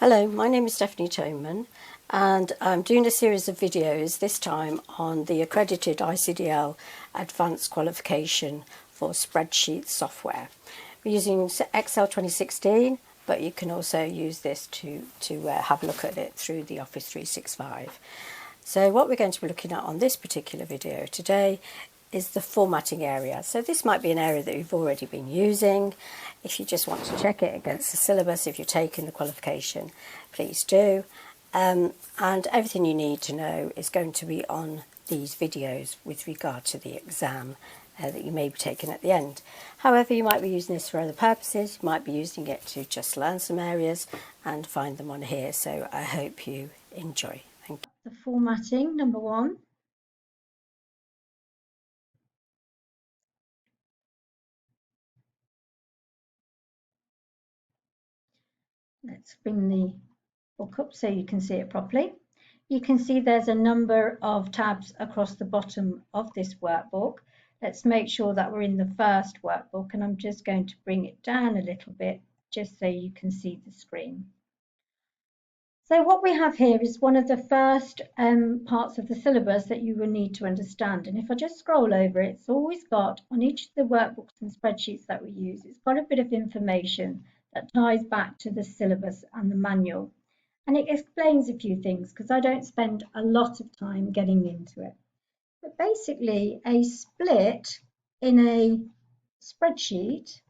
Hello, my name is Stephanie Toman and I'm doing a series of videos, this time on the accredited ICDL Advanced Qualification for Spreadsheet software. We're using Excel 2016, but you can also use this to have a look at it through the Office 365. So what we're going to be looking at on this particular video today is the formatting area. So this might be an area that you've already been using. If you just want to check it against the syllabus, if you're taking the qualification, please do. And everything you need to know is going to be on these videos with regard to the exam that you may be taking at the end. However, you might be using this for other purposes. You might be using it to just learn some areas and find them on here. So I hope you enjoy. Thank you. The formatting, number one. Let's bring the book up so you can see it properly. You can see there's a number of tabs across the bottom of this workbook. Let's make sure that we're in the first workbook, and I'm just going to bring it down a little bit just so you can see the screen. So what we have here is one of the first parts of the syllabus that you will need to understand. And if I just scroll over, it's always got, on each of the workbooks and spreadsheets that we use, it's got a bit of information that ties back to the syllabus and the manual. And it explains a few things because I don't spend a lot of time getting into it. But basically, a split in a spreadsheet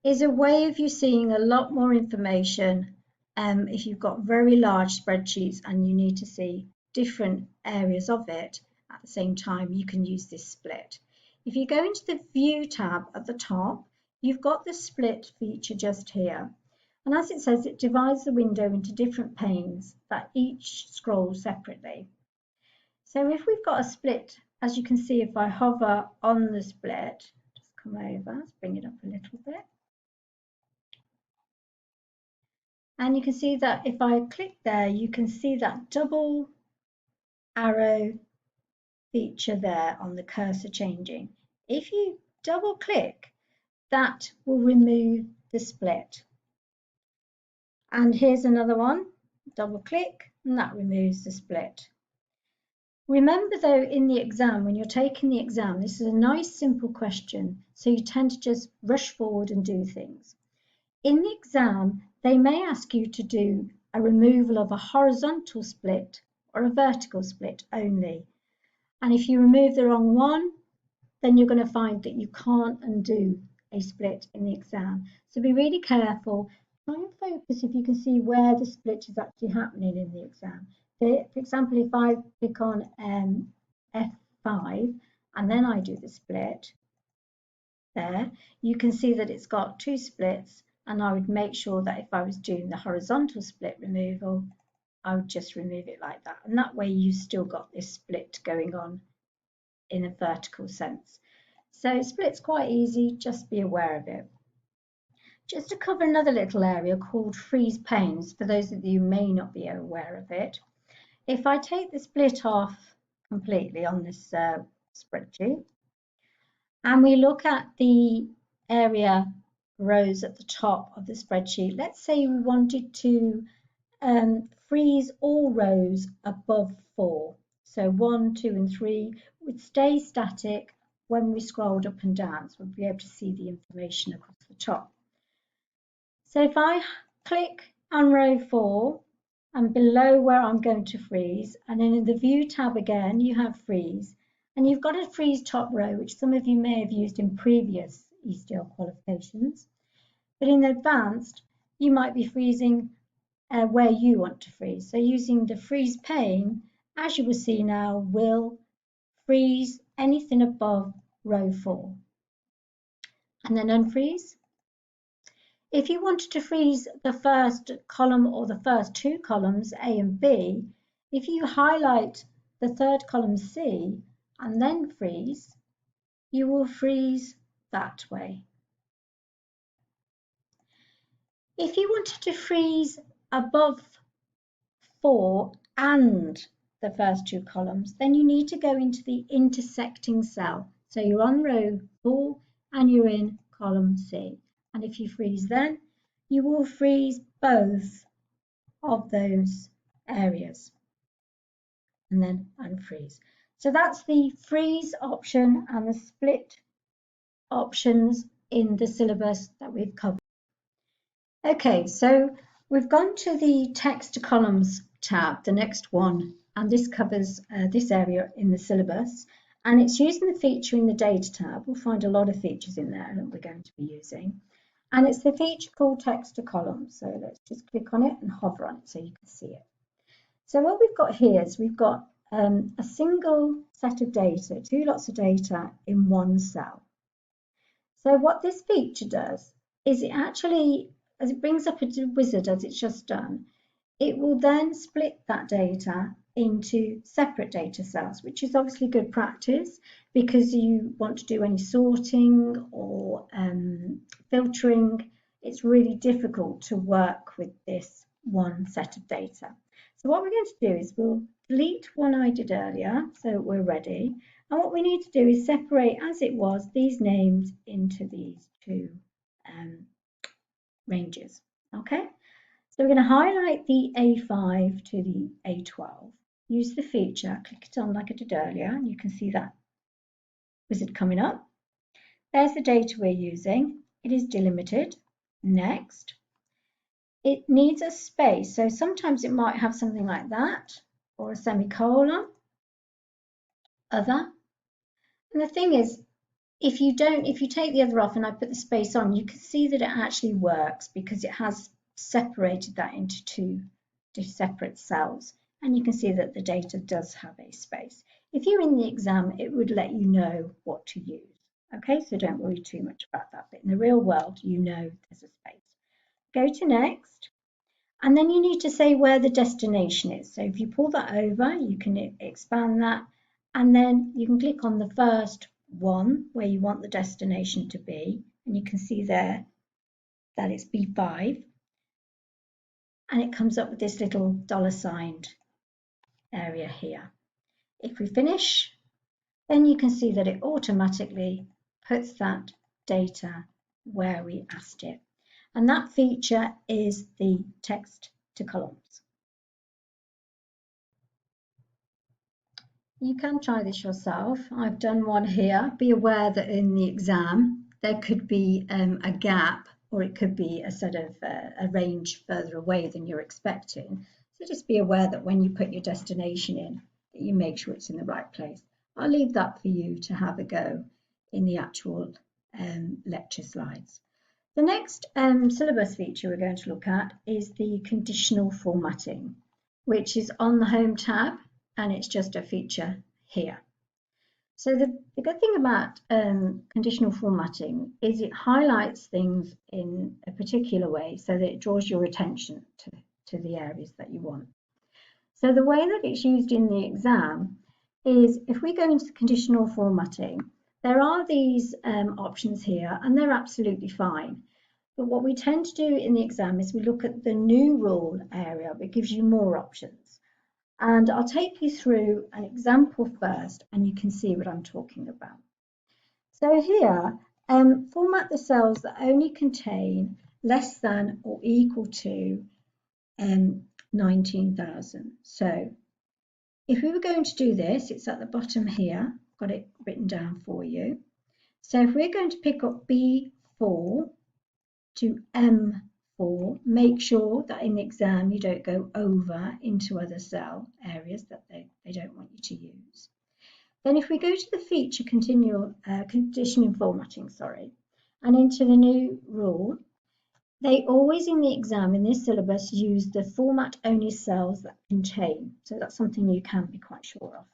is a way of you seeing a lot more information if you've got very large spreadsheets and you need to see different areas of it at the same time, you can use this split. If you go into the View tab at the top, you've got the split feature just here. And as it says, it divides the window into different panes that each scrolls separately. So if we've got a split, as you can see, if I hover on the split, just come over, let's bring it up a little bit. And you can see that if I click there, you can see that double arrow feature there on the cursor changing. If you double click, that will remove the split. And here's another one, double click, and that removes the split. Remember though, in the exam, when you're taking the exam, this is a nice simple question, so you tend to just rush forward and do things. In the exam, they may ask you to do a removal of a horizontal split or a vertical split only. And if you remove the wrong one, then you're going to find that you can't undo a split in the exam. So be really careful. Try and focus if you can see where the split is actually happening in the exam. For example, if I click on F5 and then I do the split, there, you can see that it's got two splits. And I would make sure that if I was doing the horizontal split removal, I would just remove it like that. And that way you've still got this split going on in a vertical sense. So split's quite easy, just be aware of it. Just to cover another little area called freeze panes, for those of you who may not be aware of it. If I take the split off completely on this spreadsheet, and we look at the area rows at the top of the spreadsheet. Let's say we wanted to freeze all rows above 4. So 1, 2 and 3 would stay static when we scrolled up and down. So we'll be able to see the information across the top. So if I click on row 4 and below where I'm going to freeze, and then in the View tab again, you have freeze. And you've got a freeze top row, which some of you may have used in previous ICDL qualifications. But in advanced, you might be freezing where you want to freeze. So using the freeze pane, as you will see now, will freeze anything above row 4. And then unfreeze. If you wanted to freeze the first column or the first two columns, A and B, if you highlight the third column, C, and then freeze, you will freeze that way. If you wanted to freeze above 4 and the first two columns, then you need to go into the intersecting cell. So you're on row 4 and you're in column C. And if you freeze then, you will freeze both of those areas, and then unfreeze. So that's the freeze option and the split options in the syllabus that we've covered. Okay, so we've gone to the text to columns tab, the next one, and this covers this area in the syllabus, and it's using the feature in the data tab. We'll find a lot of features in there that we're going to be using, and it's the feature called text to columns. So let's just click on it and hover on it so you can see it. So what we've got here is we've got a single set of data, two lots of data in one cell. So what this feature does is it actually, as it brings up a wizard as it's just done, it will then split that data into separate data cells, which is obviously good practice because you want to do any sorting or filtering. It's really difficult to work with this one set of data. So what we're going to do is we'll delete one I did earlier, so we're ready. And what we need to do is separate, as it was, these names into these two ranges. Okay, so we're going to highlight the A5 to the A12, use the feature, click it on like I did earlier, and you can see that wizard coming up. There's the data we're using. It is delimited. Next. It needs a space, so sometimes it might have something like that, or a semicolon, other. And the thing is, if you take the other off and I put the space on, you can see that it actually works because it has separated that into two separate cells. And you can see that the data does have a space. If you're in the exam, it would let you know what to use. Okay, so don't worry too much about that. But in the real world, you know there's a space. Go to next. And then you need to say where the destination is. So if you pull that over, you can expand that. And then you can click on the first one where you want the destination to be. And you can see there that it's B5. And it comes up with this little $sign area here. If we finish, then you can see that it automatically puts that data where we asked it. And that feature is the text to columns. You can try this yourself. I've done one here. Be aware that in the exam there could be a gap, or it could be a sort of a range further away than you're expecting. So just be aware that when you put your destination in, that you make sure it's in the right place. I'll leave that for you to have a go in the actual lecture slides. The next syllabus feature we're going to look at is the conditional formatting, which is on the Home tab, and it's just a feature here. So the good thing about conditional formatting is it highlights things in a particular way so that it draws your attention to the areas that you want. So the way that it's used in the exam is if we go into the conditional formatting, there are these options here, and they're absolutely fine. But what we tend to do in the exam is we look at the new rule area, which gives you more options. And I'll take you through an example first, and you can see what I'm talking about. So here, format the cells that only contain less than or equal to 19,000. So if we were going to do this, it's at the bottom here, got it written down for you. So if we're going to pick up B4 to M4, make sure that in the exam you don't go over into other cell areas that they don't want you to use. Then if we go to the feature conditional formatting, and into the new rule, they always in the exam in this syllabus use the format only cells that contain. So that's something you can be quite sure of.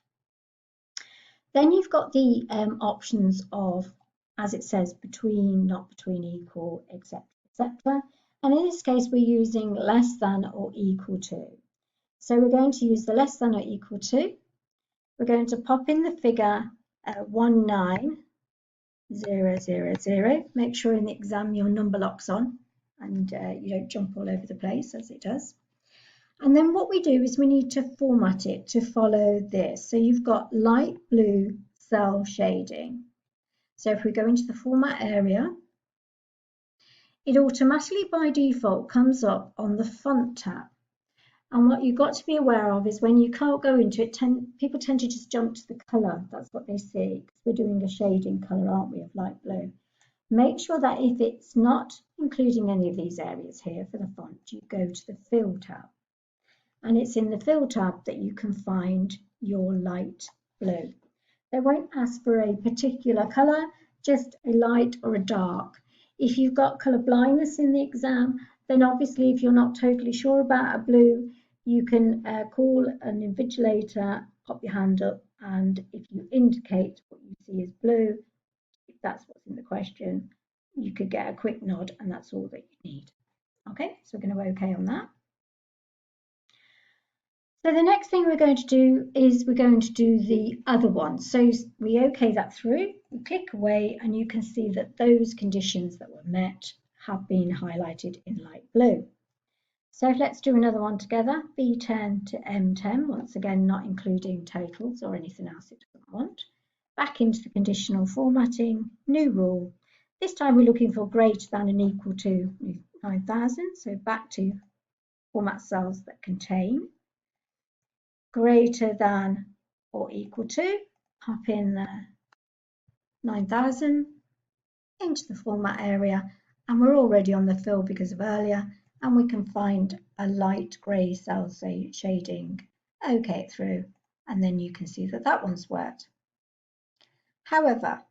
Then you've got the options of, as it says, between, not between, equal, etc., etc. And in this case, we're using less than or equal to. So we're going to use the less than or equal to. We're going to pop in the figure 19000. Make sure in the exam your number lock's on and you don't jump all over the place as it does. And then what we do is we need to format it to follow this. So you've got light blue cell shading. So if we go into the format area, it automatically by default comes up on the font tab. And what you've got to be aware of is when you can't go into it, people tend to just jump to the colour. That's what they see, because we're doing a shading colour, aren't we, of light blue. Make sure that if it's not including any of these areas here for the font, you go to the Fill tab. And it's in the Fill tab that you can find your light blue. They won't ask for a particular colour, just a light or a dark. If you've got colour blindness in the exam, then obviously if you're not totally sure about a blue, you can call an invigilator, pop your hand up, and if you indicate what you see as blue, if that's what's in the question, you could get a quick nod, and that's all that you need. Okay, so we're going to OK on that. So the next thing we're going to do is we're going to do the other one. So we OK that through, we click away, and you can see that those conditions that were met have been highlighted in light blue. So let's do another one together, B10 to M10, once again not including totals or anything else it doesn't want. Back into the conditional formatting, new rule. This time we're looking for greater than and equal to 9,000, so back to format cells that contain. Greater than or equal to, pop in 9,000 into the format area, and we're already on the fill because of earlier, and we can find a light grey cell shading, OK it through, and then you can see that that one's worked. However,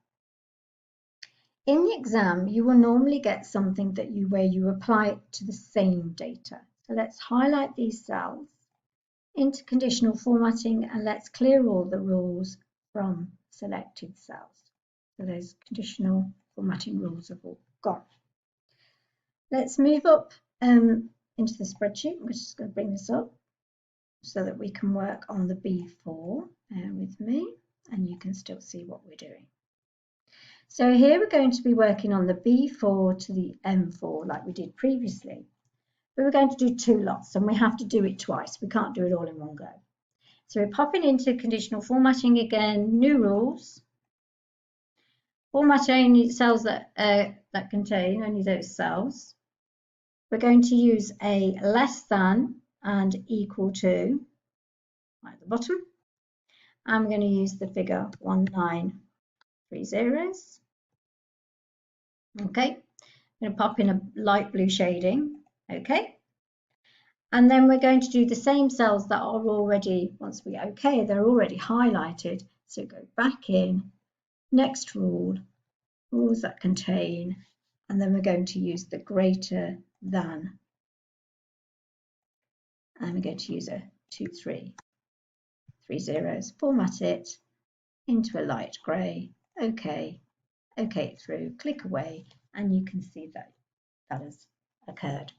in the exam, you will normally get something that where you apply it to the same data. So let's highlight these cells into conditional formatting, and let's clear all the rules from selected cells. So those conditional formatting rules have all gone. Let's move up into the spreadsheet. We're just going to bring this up so that we can work on the B4. Bear with me, and you can still see what we're doing. So here we're going to be working on the B4 to the M4 like we did previously. But we're going to do two lots, and we have to do it twice. We can't do it all in one go. So we're popping into conditional formatting again, new rules. Format only cells that contain only those cells. We're going to use a less than and equal to right at the bottom. And we're going to use the figure 1930. Okay, I'm going to pop in a light blue shading. Okay. And then we're going to do the same cells that are already, once we OK, they're already highlighted. So go back in, next rule, rules that contain, and then we're going to use the greater than. And we're going to use a 2330, format it into a light grey, OK, OK through, click away, and you can see that that has occurred.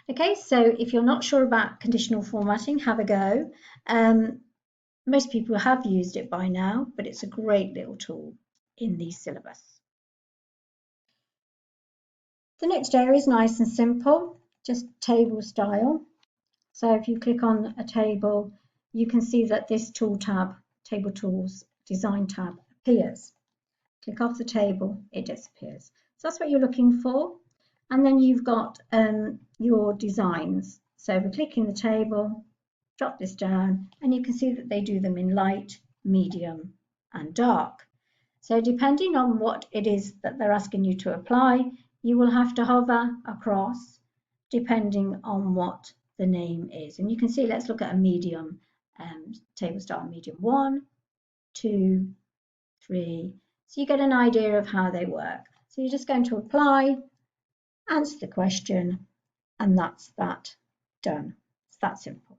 Okay, so if you're not sure about conditional formatting, have a go. Most people have used it by now, but it's a great little tool in the syllabus. The next area is nice and simple, just table style. So if you click on a table, you can see that this tool tab, Table Tools, Design tab, appears. Click off the table, it disappears. So that's what you're looking for. And then you've got your designs. So we're clicking the table, drop this down, and you can see that they do them in light, medium, and dark. So depending on what it is that they're asking you to apply, you will have to hover across depending on what the name is. And you can see, let's look at a medium table style, medium 1, 2, 3. So you get an idea of how they work. So you're just going to apply, answer the question, and that's that done. It's that simple.